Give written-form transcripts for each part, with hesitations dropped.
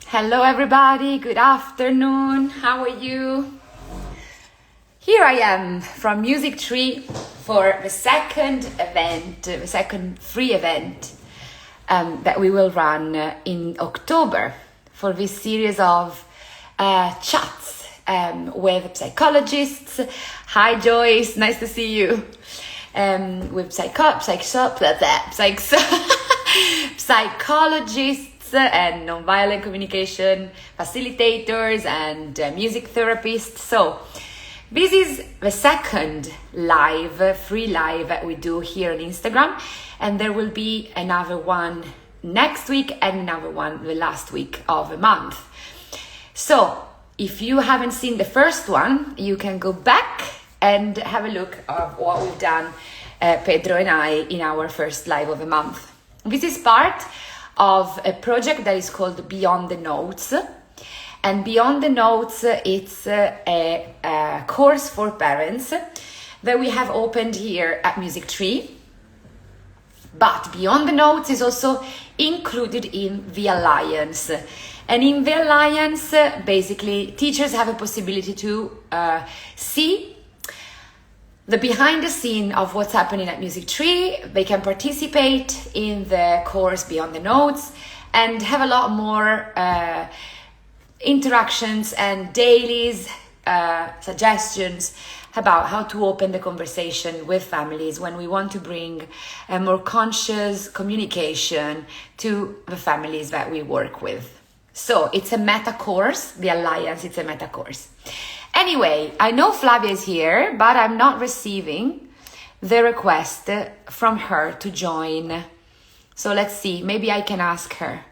Hello everybody, good afternoon, how are you? Here I am from Music Tree for the second event, the second free event that we will run in October for this series of chats with psychologists. Hi Joyce, nice to see you. With psychologists and nonviolent communication facilitators and music therapists. So this is the second free live that we do here on Instagram, and there will be another one next week and another one the last week of the month. So if you haven't seen the first one, you can go back and have a look of what we've done, Pedro and I, in our first live of the month. This is part of a project that is called Beyond the Notes. And Beyond the Notes, it's a course for parents that we have opened here at Music Tree. But Beyond the Notes is also included in the Alliance. And in the Alliance, basically, teachers have a possibility to see the behind the scene of what's happening at Music Tree. They can participate in the course Beyond the Notes and have a lot more interactions and dailies, suggestions about how to open the conversation with families when we want to bring a more conscious communication to the families that we work with. So it's a meta course, the Alliance, it's a meta course. Anyway, I know Flavia is here, but I'm not receiving the request from her to join. So let's see, maybe I can ask her.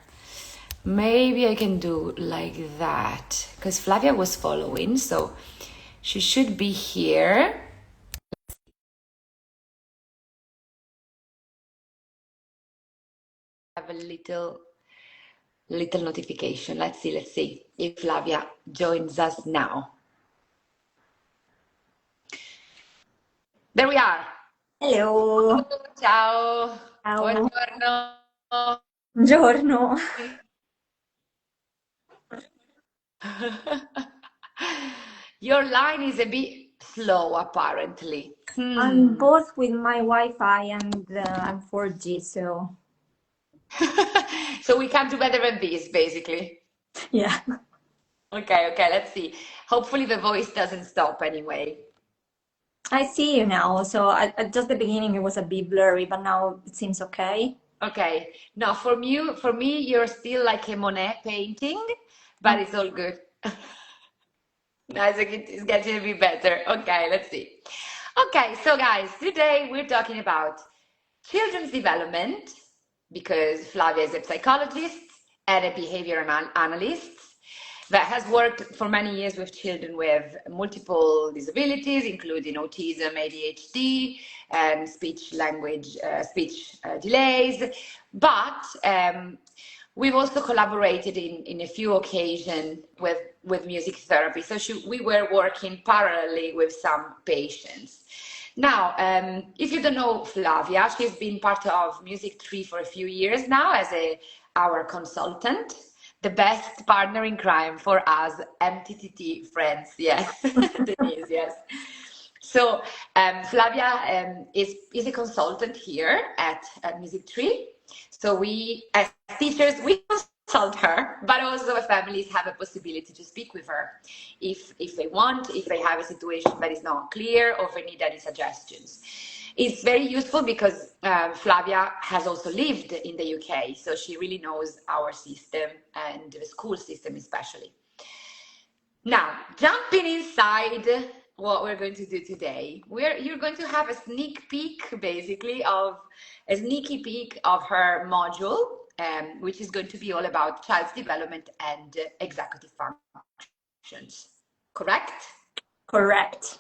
Maybe I can do like that, because Flavia was following, so she should be here. Have a little notification. Let's see if Flavia joins us now. There we are. Hello. Ciao. Ciao. Buongiorno. Buongiorno. Your line is a bit slow, apparently. I'm both with my Wi-Fi and I'm 4G, so So we can't do better than this, basically. yeah. Okay, let's see. Hopefully the voice doesn't stop anyway. I see you now. So at just the beginning it was a bit blurry, but now it seems okay. Okay. No, for me, you're still like a Monet painting, but it's all good. Nice, it's getting a bit better. Okay, let's see. Okay, so guys, today we're talking about children's development, because Flavia is a psychologist and a behavioral analyst that has worked for many years with children with multiple disabilities, including autism, ADHD, and speech delays. But we've also collaborated in a few occasions with music therapy. So we were working parallelly with some patients. Now, if you don't know Flavia, she's been part of Music Tree for a few years now as our consultant, the best partner in crime for us MTTT friends. Yes, Denise, yes. So Flavia is a consultant here at Music Tree. So we, as teachers, we consult her, but also the families have a possibility to speak with her if they want, if they have a situation that is not clear, or if they need any suggestions. It's very useful because Flavia has also lived in the UK, so she really knows our system and the school system especially. Now, jumping inside what we're going to do today, you're going to have a sneak peek, basically, of her module, which is going to be all about child's development and executive functions. Correct? Correct.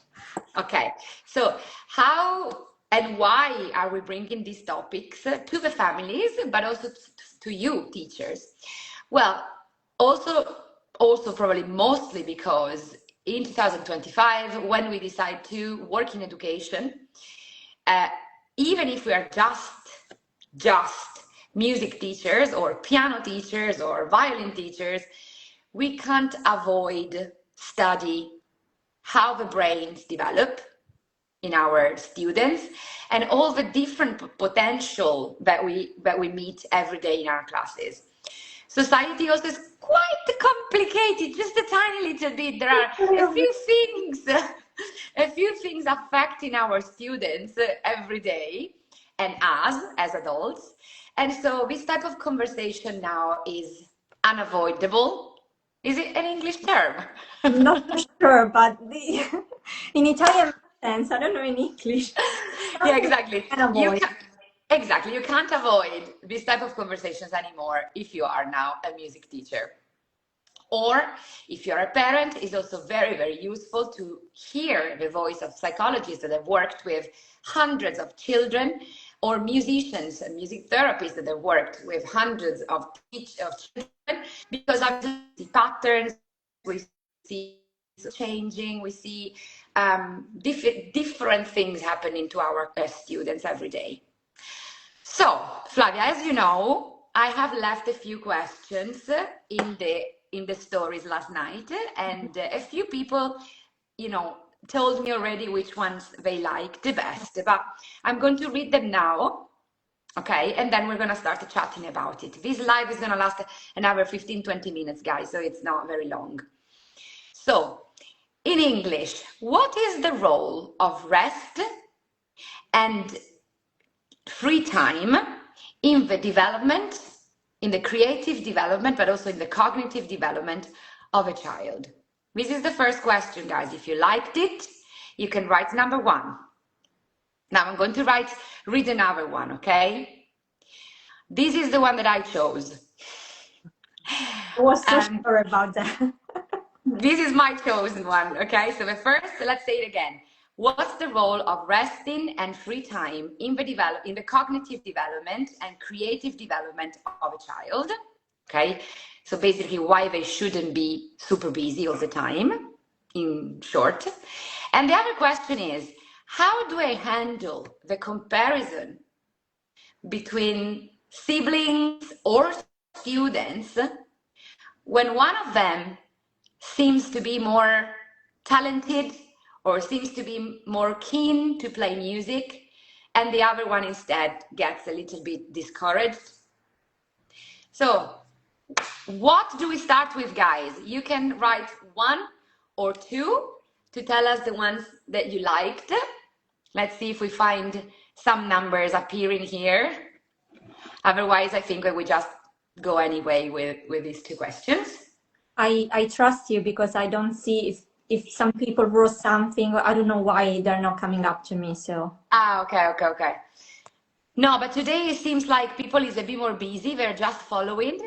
Okay, so how and why are we bringing these topics to the families, but also to you, teachers? Well, also probably mostly because in 2025, when we decide to work in education, even if we are just music teachers or piano teachers or violin teachers, we can't avoid study how the brains develop in our students and all the different potential that we meet every day in our classes. Society also is quite complicated, just a tiny little bit. There are a few things, a few things affecting our students every day and us as adults. And so this type of conversation now is unavoidable. Is it an English term? I'm not sure, but in Italian sense, I don't know in English. Yeah, exactly. Can avoid. Exactly. You can't avoid this type of conversations anymore if you are now a music teacher. Or if you're a parent, it's also very, very useful to hear the voice of psychologists that have worked with hundreds of children, or musicians and music therapists that have worked with hundreds of children, because I see patterns, we see changing, we see different things happening to our students every day. So, Flavia, as you know, I have left a few questions in the stories last night, and a few people, told me already which ones they liked the best. But I'm going to read them now, okay? And then we're going to start chatting about it. This live is going to last an hour, 15-20 minutes, guys, so it's not very long. So, in English, what is the role of rest and free time in the development, in the creative development, but also in the cognitive development of a child? This is the first question, guys. If you liked it, you can write number 1. Now I'm going to read another one, okay? This is the one that I chose. I was so sure about that. This is my chosen one, okay? So the first, let's say it again. What's the role of resting and free time in the cognitive development and creative development of a child? Okay, so basically why they shouldn't be super busy all the time, in short. And the other question is, how do I handle the comparison between siblings or students when one of them seems to be more talented or seems to be more keen to play music, and the other one instead gets a little bit discouraged? So, what do we start with, guys? You can write 1 or 2 to tell us the ones that you liked. Let's see if we find some numbers appearing here. Otherwise, I think that we just go anyway with these 2 questions. I trust you because I don't see if some people wrote something. I don't know why they're not coming up to me. So. Okay. No, but today it seems like people is a bit more busy. They're just following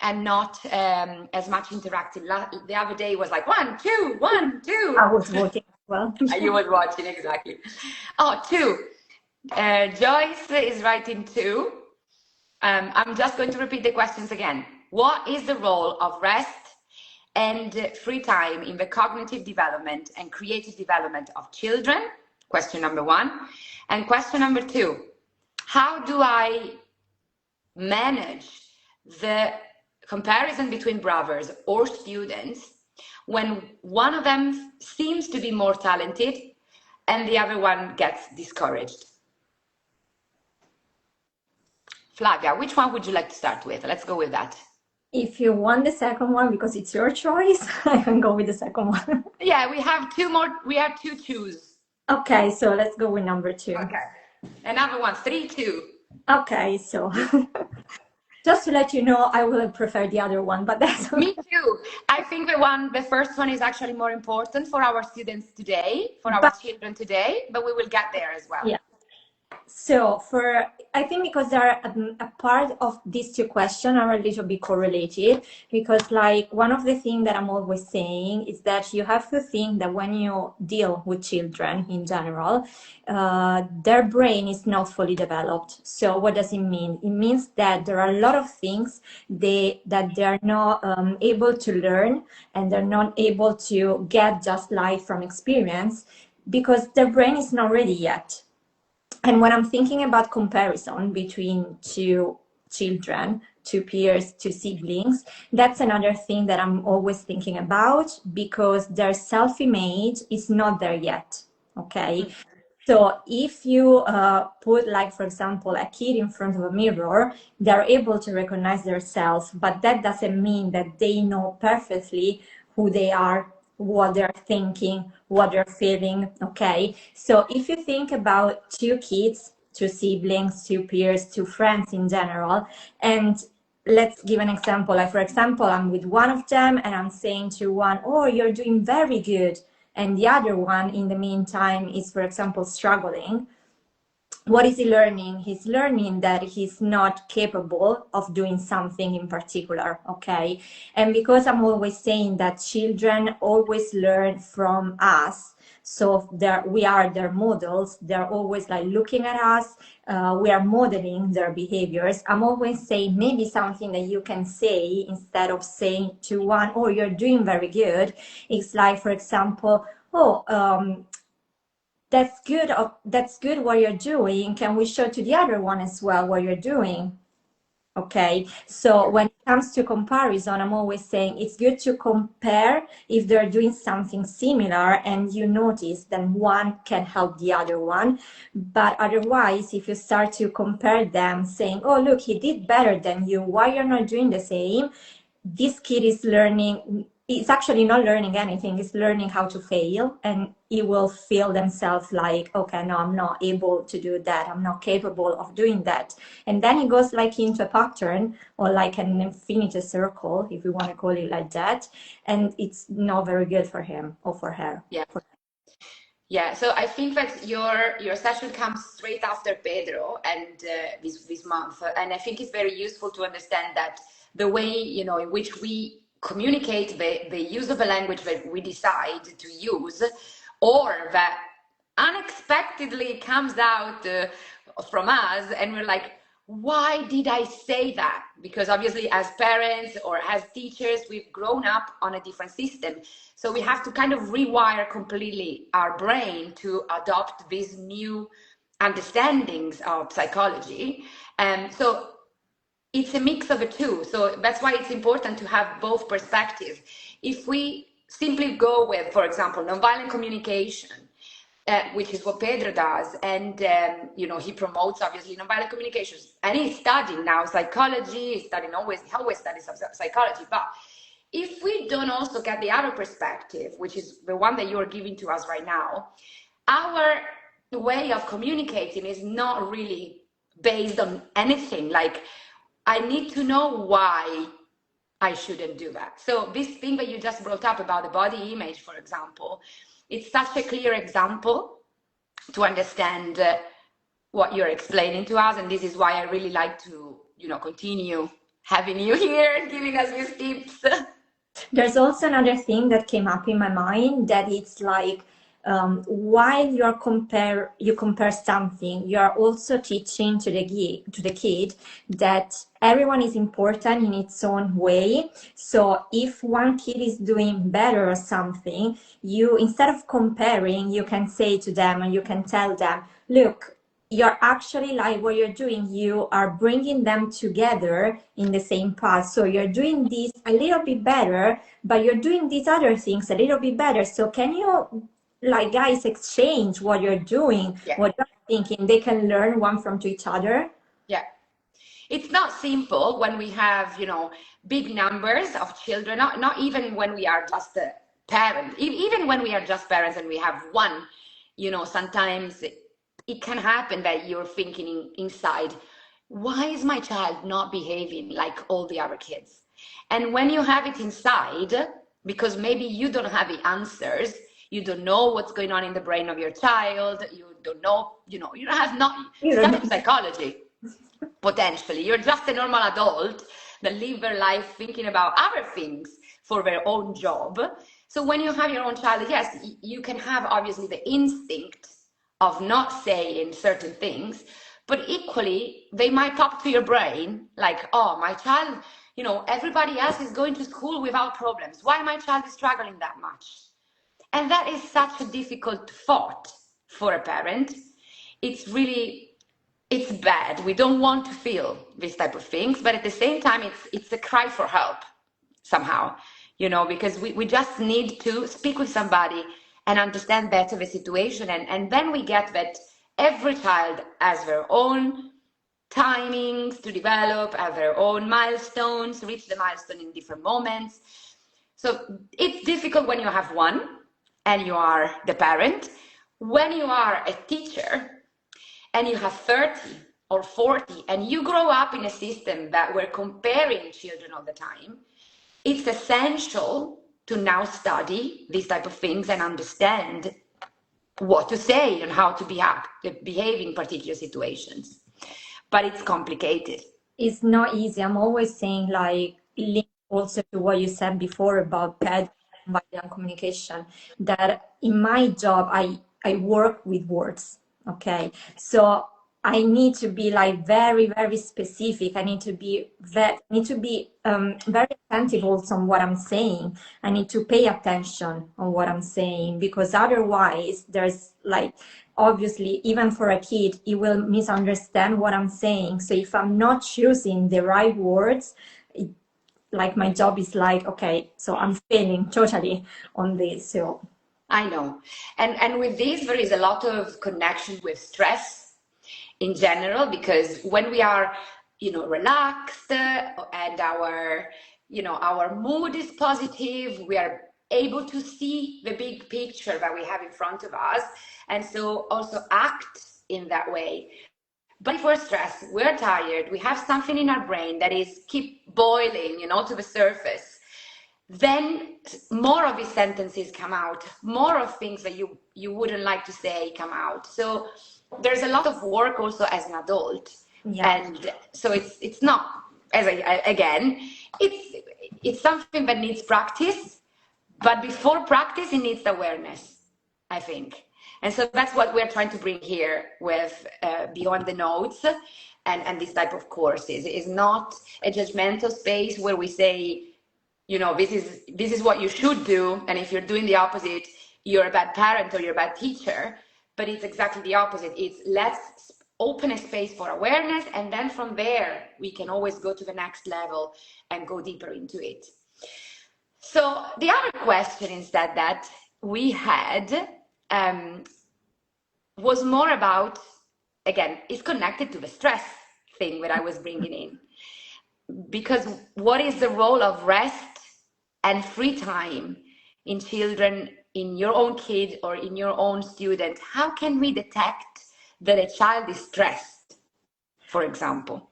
and not as much interactive. The other day was like 1, 2, 1, 2. I was watching as well. You were watching, exactly. Oh, 2. Joyce is writing 2. I'm just going to repeat the questions again. What is the role of rest and free time in the cognitive development and creative development of children? Question number 1. And question number 2, how do I manage the comparison between brothers or students when one of them seems to be more talented and the other one gets discouraged? Flavia, which one would you like to start with? Let's go with that. If you want the second one, because it's your choice, I can go with the second one. Yeah, we have 2 more. We have 2 choose. Okay, so let's go with number 2. Okay. Another one, 3, 2. Okay, so just to let you know, I will prefer the other one, but that's okay. Me too. I think the first one is actually more important for our students today, for our children today, but we will get there as well. Yeah. So I think because they're a part of these 2 questions are a little bit correlated, because like one of the things that I'm always saying is that you have to think that when you deal with children in general, their brain is not fully developed. So what does it mean? It means that there are a lot of things that they're not able to learn, and they're not able to get just like from experience, because their brain is not ready yet. And when I'm thinking about comparison between 2 children, to peers, to siblings, that's another thing that I'm always thinking about, because their self-image is not there yet. Okay. So if you put, like, for example, a kid in front of a mirror, they're able to recognize themselves, but that doesn't mean that they know perfectly who they are, what they're thinking, what they're feeling. Okay. So if you think about two kids, two siblings, two peers, two friends in general, and let's give an example. Like, for example, I'm with one of them and I'm saying to one, oh, you're doing very good. And the other one, in the meantime, is, for example, struggling. What is he learning? He's learning that he's not capable of doing something in particular, okay? And because I'm always saying that children always learn from us, so we are their models, they're always like looking at us, we are modeling their behaviors. I'm always saying maybe something that you can say instead of saying to one, oh, you're doing very good. It's like, for example, oh, that's good what you're doing. Can we show to the other one as well what you're doing? Okay, so when it comes to comparison, I'm always saying it's good to compare if they're doing something similar and you notice, then one can help the other one. But otherwise, if you start to compare them, saying, oh, look, he did better than you, why you're not doing the same? This kid is learning, it's actually not learning anything, it's learning how to fail, and he will feel themselves like, okay, no, I'm not able to do that, I'm not capable of doing that. And then he goes like into a pattern, or like an infinity circle, if you want to call it like that, and it's not very good for him or for her. Yeah, so I think that your session comes straight after Pedro and this month, and I think it's very useful to understand that the way, in which we communicate, the use of a language that we decide to use, or that unexpectedly comes out from us, and we're like, why did I say that? Because obviously as parents or as teachers, we've grown up on a different system. So we have to kind of rewire completely our brain to adopt these new understandings of psychology. And so it's a mix of the two. So that's why it's important to have both perspectives. If we simply go with, for example, nonviolent communication, which is what Pedro does, and he promotes obviously nonviolent communications, and he's studying now psychology. He always studies psychology. But if we don't also get the other perspective, which is the one that you're giving to us right now, our way of communicating is not really based on anything. Like, I need to know why I shouldn't do that. So this thing that you just brought up about the body image, for example, it's such a clear example to understand what you're explaining to us. And this is why I really like to, continue having you here and giving us these tips. There's also another thing that came up in my mind, that it's like, while you compare something, you are also teaching to the kid that everyone is important in its own way. So if one kid is doing better or something, you, instead of comparing, you can say to them, and you can tell them, look, you're actually, like, what you're doing, you are bringing them together in the same path. So you're doing this a little bit better, but you're doing these other things a little bit better. So can you, like, guys, exchange what you're doing, what you're thinking? They can learn one from each other. Yeah. It's not simple when we have, big numbers of children, not even when we are just a parent, even when we are just parents and we have one, sometimes it can happen that you're thinking inside, why is my child not behaving like all the other kids? And when you have it inside, because maybe you don't have the answers, you don't know what's going on in the brain of your child, you don't know, you don't have not studied psychology, potentially. You're just a normal adult that live their life thinking about other things for their own job. So when you have your own child, yes, you can have obviously the instinct of not saying certain things, but equally they might pop to your brain like, oh, my child, everybody else is going to school without problems, why my child is struggling that much? And that is such a difficult thought for a parent. It's really it's bad. We don't want to feel these type of things, but at the same time, it's a cry for help somehow, because we just need to speak with somebody and understand better the situation. And then we get that every child has their own timings to develop, have their own milestones, reach the milestone in different moments. So it's difficult when you have one and you are the parent. When you are a teacher and you have 30 or 40 and you grow up in a system that we're comparing children all the time, it's essential to now study these type of things and understand what to say and how to behave in particular situations. But it's complicated. It's not easy. I'm always saying, like, link also to what you said before about ped and communication, that in my job, I work with words. Okay. So I need to be like very, very specific. I need to be very attentive also on what I'm saying. I need to pay attention on what I'm saying, because otherwise there's like, obviously, even for a kid, he will misunderstand what I'm saying. So if I'm not choosing the right words, like my job is like, okay, so I'm failing totally on this. So I know. And with this, there is a lot of connection with stress in general, because when we are, relaxed, and our mood is positive, we are able to see the big picture that we have in front of us, and so also act in that way. But if we're stressed, we're tired, we have something in our brain that is keep boiling, to the surface, then more of these sentences come out, more of things that you wouldn't like to say come out. So there's a lot of work also as an adult. yeah. And so it's not, it's something that needs practice, but before practice it needs awareness, I think. And so that's what we're trying to bring here with Beyond the Notes and this type of courses. It is not a judgmental space where we say, this is what you should do, and if you're doing the opposite, you're a bad parent or you're a bad teacher. But it's exactly the opposite. It's let's open a space for awareness, and then from there we can always go to the next level and go deeper into it. So the other question instead that we had was more about, again, it's connected to the stress thing that I was bringing in. Because what is the role of rest and free time in children, in your own kid or in your own student? How can we detect that a child is stressed, for example?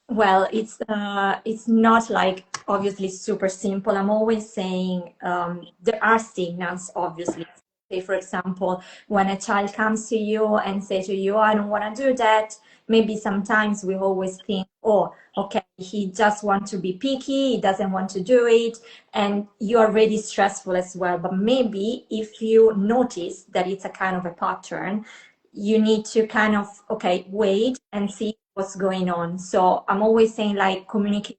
Well, it's not like obviously super simple. I'm always saying there are signals, obviously. Say, for example, when a child comes to you and say to you, I don't want to do that, maybe sometimes we always think, oh, okay, he just wants to be picky, he doesn't want to do it, and you're already stressful as well. But maybe if you notice that it's a kind of a pattern, you need to kind of, okay, wait and see what's going on. So I'm always saying, like, communication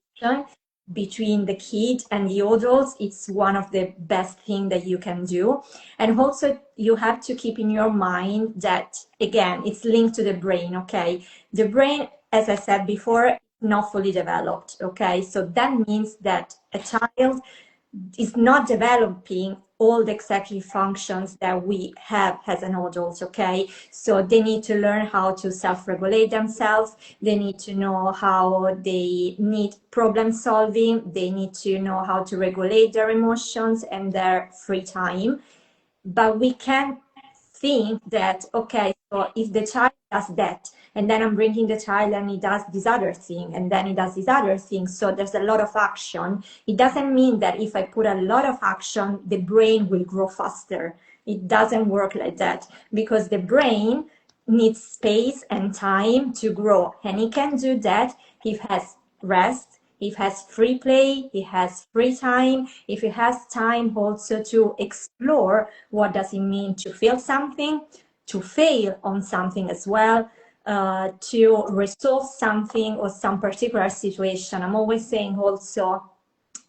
between the kid and the adults, it's one of the best thing that you can do. And also you have to keep in your mind that, again, it's linked to the brain. Okay, the brain, as I said before, not fully developed. Okay, so that means that a child is not developing all the executive functions that we have as an adult. Okay, so they need to learn how to self-regulate themselves, they need to know how they need problem solving, they need to know how to regulate their emotions and their free time. But we can think that, okay, so if the child does that, and then I'm bringing the child and he does this other thing, and then he does this other thing, so there's a lot of action. It doesn't mean that if I put a lot of action, the brain will grow faster. It doesn't work like that, because the brain needs space and time to grow, and he can do that if he has rest, if he has free play, he has free time, if he has time also to explore what does it mean to feel something, to fail on something as well, to resolve something or some particular situation. I'm always saying also,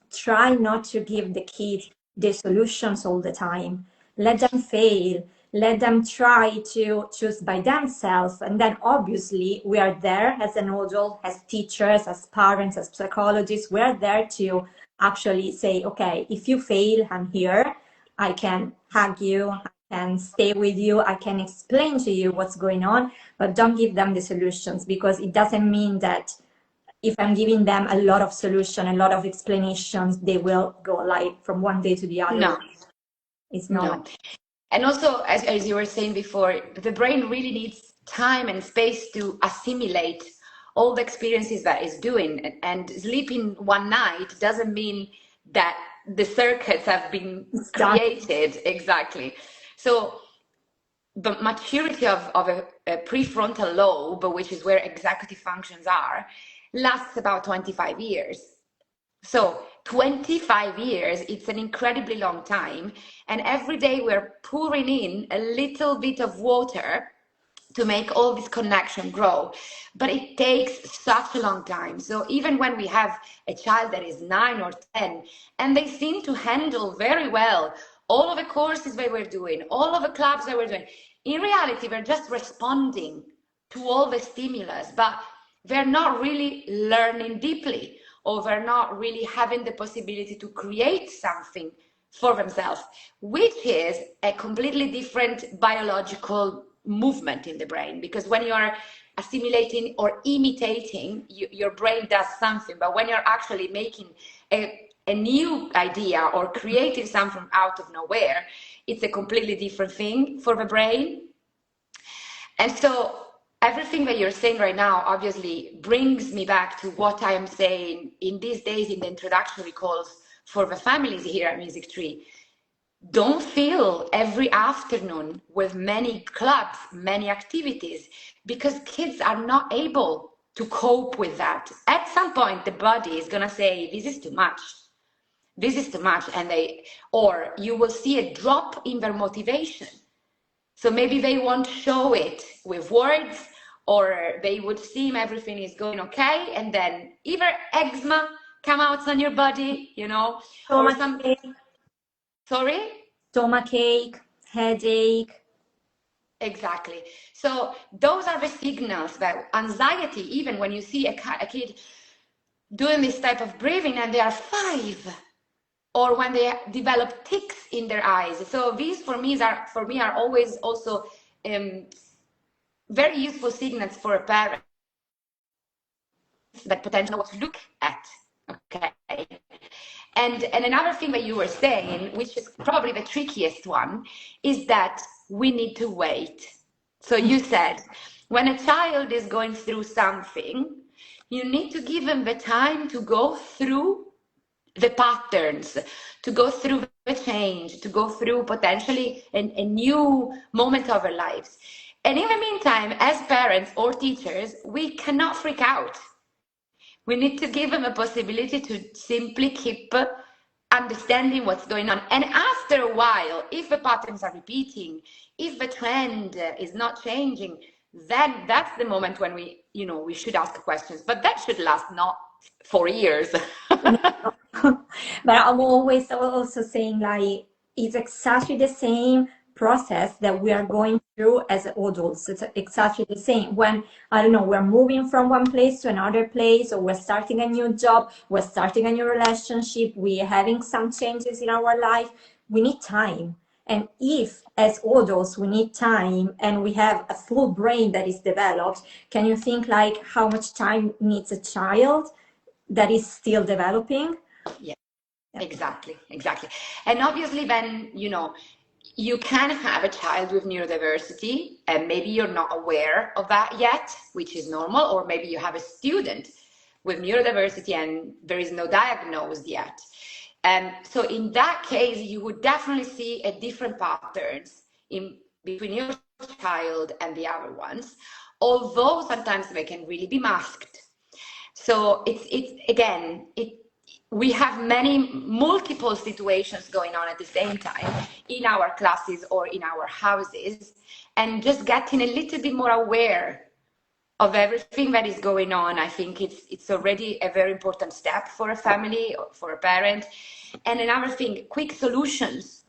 try not to give the kids the solutions all the time. Let them fail. let them try to choose by themselves. And then obviously we are there as an adult, as teachers, as parents, as psychologists. We're there to actually say, okay, if you fail, I'm here. I can hug you, I can stay with you, I can explain to you what's going on, but don't give them the solutions, because it doesn't mean that if I'm giving them a lot of solution, a lot of explanations, they will go like from one day to the other. No, It's not no. like. And also, as you were saying before, the brain really needs time and space to assimilate all the experiences that it's doing. And sleeping one night doesn't mean that the circuits have been created. Exactly. So the maturity of a prefrontal lobe, which is where executive functions are, lasts about 25 years. So 25 years, it's an incredibly long time. And every day we're pouring in a little bit of water to make all this connection grow. But it takes such a long time. So even when we have a child that is 9 or 10, and they seem to handle very well all of the courses that we're doing, all of the clubs that we're doing, in reality, we're just responding to all the stimulus, but they're not really learning deeply, or they're not really having the possibility to create something for themselves, which is a completely different biological movement in the brain. Because when you are assimilating or imitating, your brain does something, but when you're actually making a new idea or creating something out of nowhere, it's a completely different thing for the brain. And so everything that you're saying right now obviously brings me back to what I am saying in these days in the introductory calls for the families here at Music Tree. Don't fill every afternoon with many clubs, many activities, because kids are not able to cope with that. At some point, the body is going to say, this is too much. This is too much. Or you will see a drop in their motivation. So maybe they won't show it with words, or they would seem everything is going okay, and then either eczema come out on your body, or some. Sorry? Stomachache, headache. Exactly. So those are the signals that anxiety, even when you see a kid doing this type of breathing and they are 5, or when they develop tics in their eyes. So these for me are always also very useful signals for a parent that potentially know what to look at. Okay. And another thing that you were saying, which is probably the trickiest one, is that we need to wait. So you said, when a child is going through something, you need to give them the time to go through the patterns, to go through the change, to go through potentially a new moment of their lives. And in the meantime, as parents or teachers, we cannot freak out. We need to give them a possibility to simply keep understanding what's going on. And after a while, if the patterns are repeating, if the trend is not changing, then that's the moment when we should ask questions. But that should last not 4 years. But I'm always also saying, like, it's exactly the same process that we are going through as adults. It's exactly the same. When, I don't know, we're moving from one place to another place, or we're starting a new job, we're starting a new relationship, we're having some changes in our life, we need time. And if, as adults, we need time and we have a full brain that is developed, can you think like how much time needs a child that is still developing? Yeah, exactly. And obviously then, you can have a child with neurodiversity, and maybe you're not aware of that yet, which is normal, or maybe you have a student with neurodiversity and there is no diagnosis yet. So in that case, you would definitely see a different patterns in between your child and the other ones, although sometimes they can really be masked. So we have multiple situations going on at the same time in our classes or in our houses, and just getting a little bit more aware of everything that is going on. I think it's already a very important step for a family or for a parent. And another thing, quick solutions,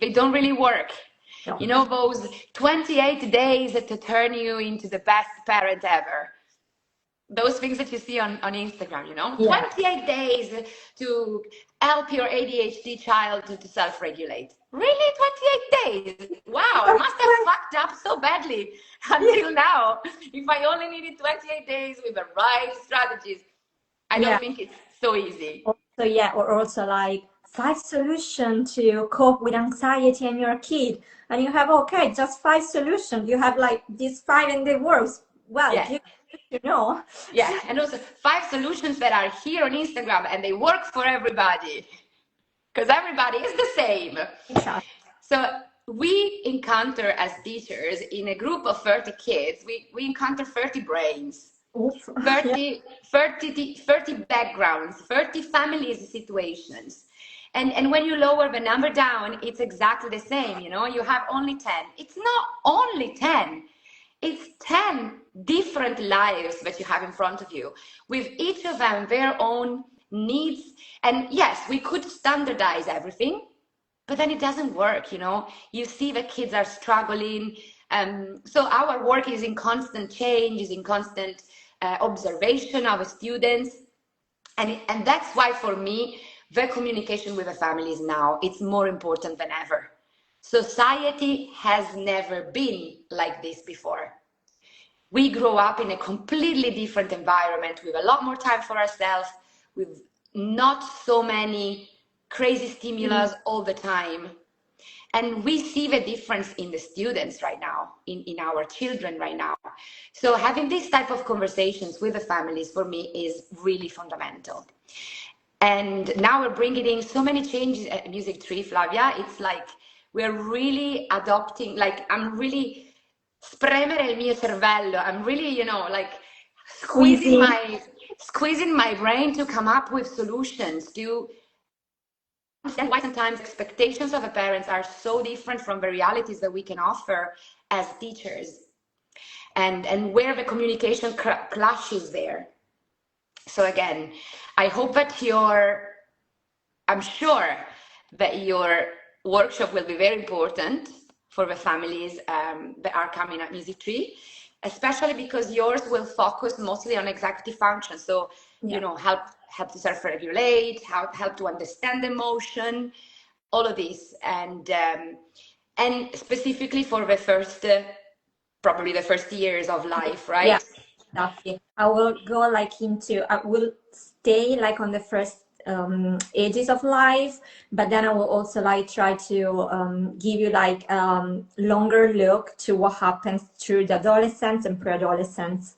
they don't really work. Yeah. You know, those 28 days to turn you into the best parent ever. Those things that you see on Instagram, you know, Yeah. 28 days to help your ADHD child to self-regulate. Really? 28 days? Wow, I must have fucked up so badly until now. If I only needed 28 days with the right strategies, I Yeah. don't think it's so easy. So yeah, or also like 5 solutions to cope with anxiety in your kid, and you have, okay, just 5 solutions. You have like these five and they works. Well, Yeah. good to know. Yeah. And also 5 solutions that are here on Instagram and they work for everybody because everybody is the same. Exactly. So we encounter as teachers in a group of 30 kids, we encounter 30 brains, Oof. Yeah. 30 backgrounds, 30 families situations. And when you lower the number down, it's exactly the same. You know, you have only 10. It's not only 10. It's 10 different lives that you have in front of you, with each of them their own needs. And yes, we could standardize everything, but then it doesn't work. You know, you see the kids are struggling. So our work is in constant change, is in constant observation of the students. And that's why for me, the communication with the families now, it's more important than ever. Society has never been like this before. We grow up in a completely different environment with a lot more time for ourselves, with not so many crazy stimulus all the time. And we see the difference in the students right now, in our children right now. So having this type of conversations with the families for me is really fundamental. And now we're bringing in so many changes at Music Tree, Flavia. It's like we're really adopting, like I'm really spremere il mio cervello. I'm really, you know, like squeezing Squeezing. my squeezing my brain to come up with solutions to understand why sometimes expectations of the parents are so different from the realities that we can offer as teachers, and where the communication clashes there. So again, I hope that I'm sure that your workshop will be very important for the families that are coming at Music Tree, especially because yours will focus mostly on executive function. So, you Yeah. know, help to self-regulate, help to understand emotion, all of this, and specifically for the first, probably the first years of life, Yeah, right? exactly. I will go like I will stay like on the first ages of life, but then I will also like try to give you like longer look to what happens through the adolescence and pre-adolescence.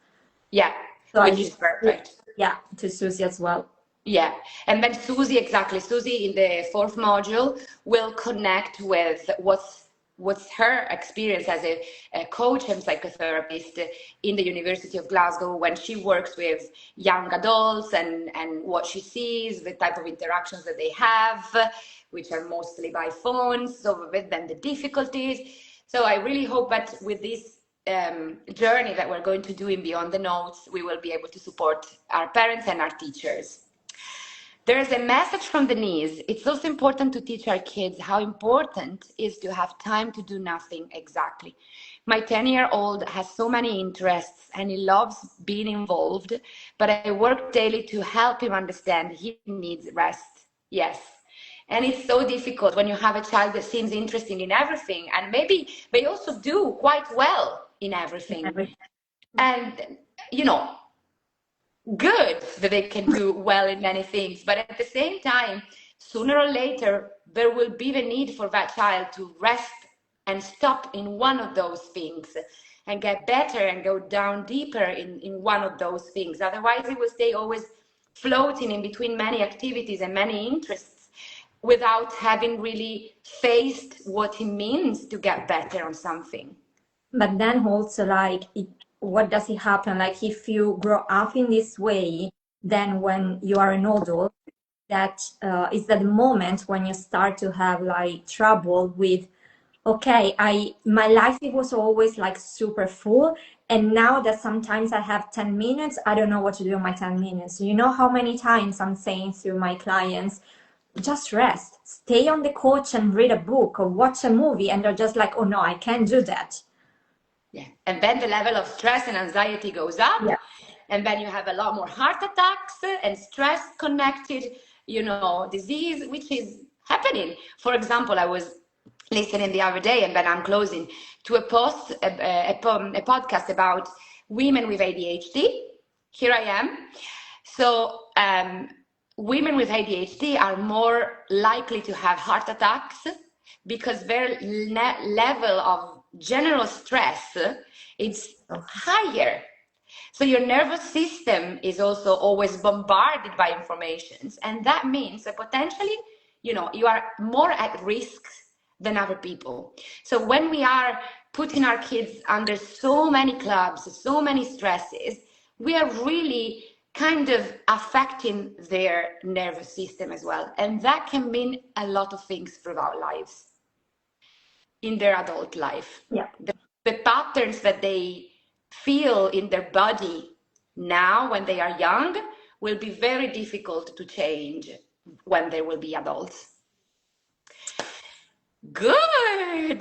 Yeah, So I which leave, is perfect. yeah, to Susie as well. Yeah, and then Susie, exactly. Susie in the fourth module will connect with what's her experience as a coach and psychotherapist in the University of Glasgow when she works with young adults and what she sees, the type of interactions that they have, which are mostly by phones, so with them the difficulties. So I really hope that with this journey that we're going to do in Beyond the Notes, we will be able to support our parents and our teachers. There is a message from Denise. It's also important to teach our kids how important it is to have time to do nothing. Exactly. My 10-year-old has so many interests and he loves being involved, but I work daily to help him understand he needs rest. Yes. And it's so difficult when you have a child that seems interested in everything and maybe they also do quite well in everything. And, you know, good that they can do well in many things, but at the same time, sooner or later, there will be the need for that child to rest and stop in one of those things and get better and go down deeper in one of those things. Otherwise, it will stay always floating in between many activities and many interests without having really faced what it means to get better on something. But then also like what does it happen? Like if you grow up in this way, then when you are an adult, that is that moment when you start to have like trouble with, okay, my life, it was always like super full, and now that sometimes I have 10 minutes, I don't know what to do in my 10 minutes. You know how many times I'm saying to my clients, just rest, stay on the couch and read a book or watch a movie, and they're just like, oh no, I can't do that. Yeah. And then the level of stress and anxiety goes up. Yeah. And then you have a lot more heart attacks and stress connected, disease, which is happening. For example, I was listening the other day, and then I'm closing, to a podcast about women with ADHD. Here I am. So women with ADHD are more likely to have heart attacks because their level of general stress is higher. So your nervous system is also always bombarded by information. And that means that potentially, you are more at risk than other people. So when we are putting our kids under so many clubs, so many stresses, we are really kind of affecting their nervous system as well. And that can mean a lot of things throughout lives, in their adult life. Yeah. The patterns that they feel in their body now when they are young will be very difficult to change when they will be adults. Good.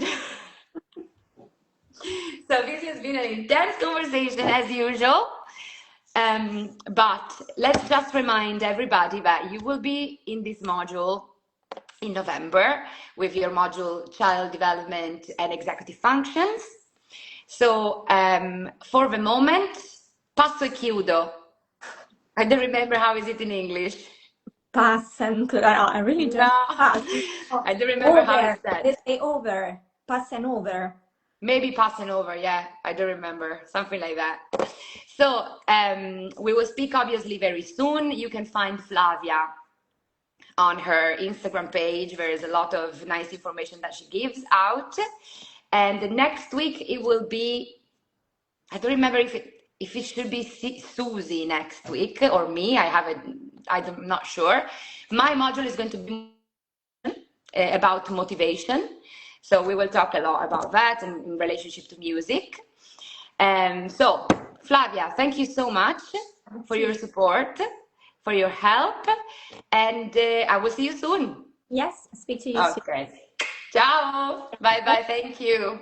So this has been an intense conversation as usual. But let's just remind everybody that you will be in this module in November with your module Child Development and Executive Functions. So for the moment, passo e chiudo. I don't remember how is it in English. Pass and I really don't. No, Pass. I don't remember how it's said. They say over. Pass and over. Maybe passing over, yeah, I don't remember, something like that. So we will speak obviously very soon. You can find Flavia on her Instagram page. There is a lot of nice information that she gives out. And the next week it will be, I don't remember if it should be Susie next week or me. I'm not sure. My module is going to be about motivation. So we will talk a lot about that and in relationship to music. So Flavia, thank you so much for your support, for your help, and I will see you soon. Yes, speak to you soon. Okay. Ciao. Bye bye. Thank you.